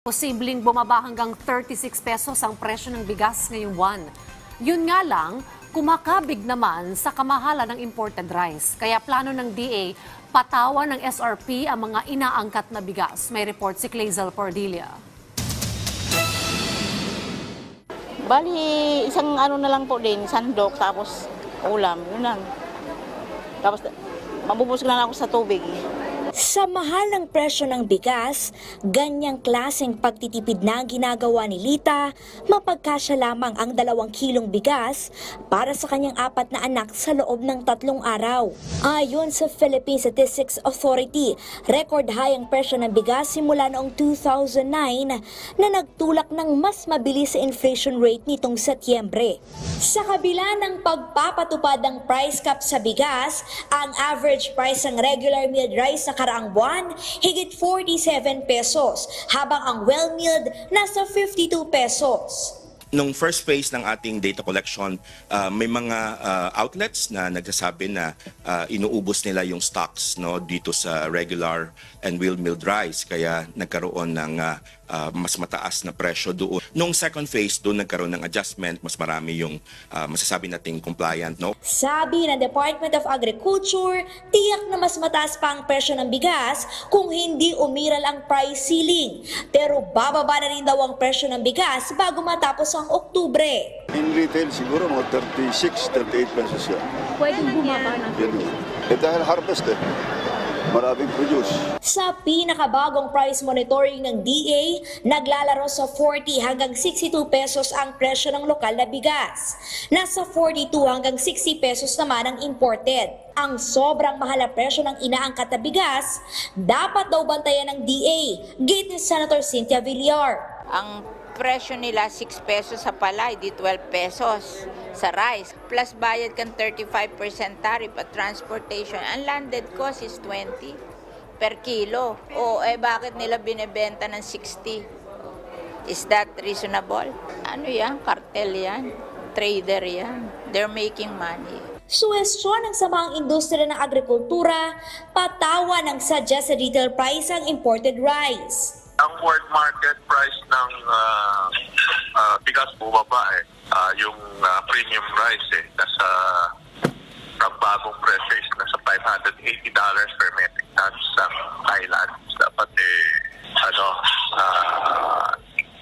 Posibleng bumaba hanggang 36 pesos ang presyo ng bigas ngayong buwan. Yun nga lang, kumakabig naman sa kamahalan ng imported rice. Kaya plano ng DA, patawan ng SRP ang mga inaangkat na bigas. May report si Clazel Pordilia. Bali, isang ano na lang po din, sandok, tapos ulam, yun lang. Tapos mabubusog lang ako sa tubig. Sa mahal ng presyo ng bigas, ganyang klaseng pagtitipid na ang ginagawa ni Lita, mapagkasya lamang ang 2 kilong bigas para sa kanyang 4 na anak sa loob ng 3 araw. Ayon sa Philippine Statistics Authority, record high ang presyo ng bigas simula noong 2009 na nagtulak ng mas mabilis sa inflation rate nitong Setyembre. Sa kabila ng pagpapatupad ng price cap sa bigas, ang average price ng regular milled rice sa karaang buwan, higit 47 pesos, habang ang well-milled nasa 52 pesos. Nung first phase ng ating data collection, may mga outlets na nagsasabi na inuubos nila yung stocks dito sa regular and well-milled rice, kaya nagkaroon ng mas mataas na presyo doon. Nung second phase, doon nagkaroon ng adjustment, mas marami yung masasabi nating compliant. Sabi ng Department of Agriculture, tiyak na mas mataas pa ang presyo ng bigas kung hindi umiral ang price ceiling. Pero bababa na rin daw ang presyo ng bigas bago matapos ang Oktubre. In retail siguro mga 36, 38 pesos yan. Pwedeng bumaba na. Dahil harvest maraming produce. Sa pinakabagong price monitoring ng DA, naglalaro sa 40 hanggang 62 pesos ang presyo ng lokal na bigas. Nasa 42 hanggang 60 pesos naman ang imported. Ang sobrang mahal na presyo ng inaangkat na bigas, dapat daw bantayan ng DA, gate ni Senator Cynthia Villar. Ang presyo nila 6 pesos sa palay, di 12 pesos sa rice. Plus bayad kang 35% tariff at transportation. Ang landed cost is 20 per kilo. O bakit nila binebenta ng 60? Is that reasonable? Ano yan? Cartel yan? Trader yan? They're making money. Suwestyon ng samahang industriya ng agrikultura, patawa ng suggested retail price ang imported rice. Ang world market price ng bigas bumaba yung premium rice nasa ang bagong presyo is nasa $580 per metric ton sa Thailand. Dapat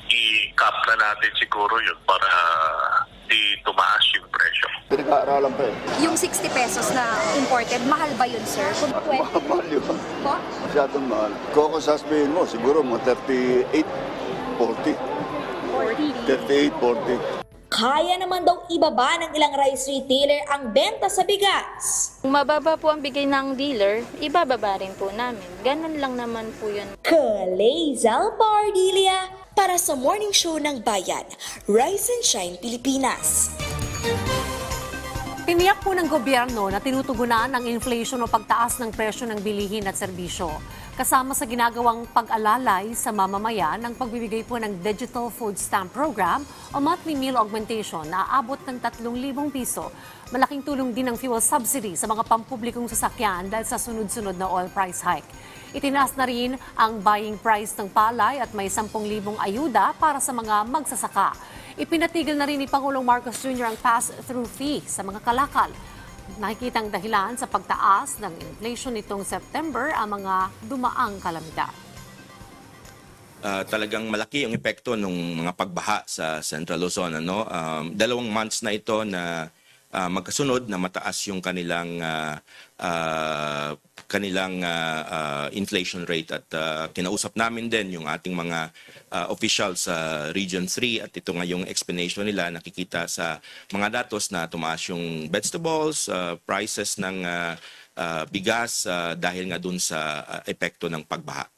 i-cap na natin siguro yun para di tumaas yung presyo. Pinag-aaralan pa Yung 60 pesos na imported, mahal ba yun, sir? Mahal yun. Po? Masyadong mahal. Kung sasabihin mo, siguro mga 38, 40. 38, 40. Kaya naman daw ibaba ng ilang rice retailer ang benta sa bigas. Kung mababa po ang bigay ng dealer, ibababa rin po namin. Ganun lang naman po yun. Clazel Pordilia para sa Morning Show ng Bayan, Rise and Shine Pilipinas. Tiniyak po ng gobyerno na tinutugunan ang inflation o pagtaas ng presyo ng bilihin at serbisyo. Kasama sa ginagawang pag-alalay sa mamamayan ang pagbibigay po ng Digital Food Stamp Program o monthly meal augmentation na aabot ng 3,000 piso. Malaking tulong din ang fuel subsidy sa mga pampublikong sasakyan dahil sa sunod-sunod na oil price hike. Itinaas na rin ang buying price ng palay at may 10,000 ayuda para sa mga magsasaka. Ipinatigil na rin ni Pangulong Marcos Jr. ang pass-through fee sa mga kalakal. Nakikitang dahilan sa pagtaas ng inflation nitong September ang mga dumaang kalamidad. Talagang malaki ang epekto ng mga pagbaha sa Central Luzon. 2 months na ito na magkasunod na mataas yung kanilang inflation rate at kinausap namin din yung ating mga officials sa Region 3 at ito nga yung explanation nila, nakikita sa mga datos na tumaas yung vegetables, prices ng bigas dahil nga dun sa epekto ng pagbaha.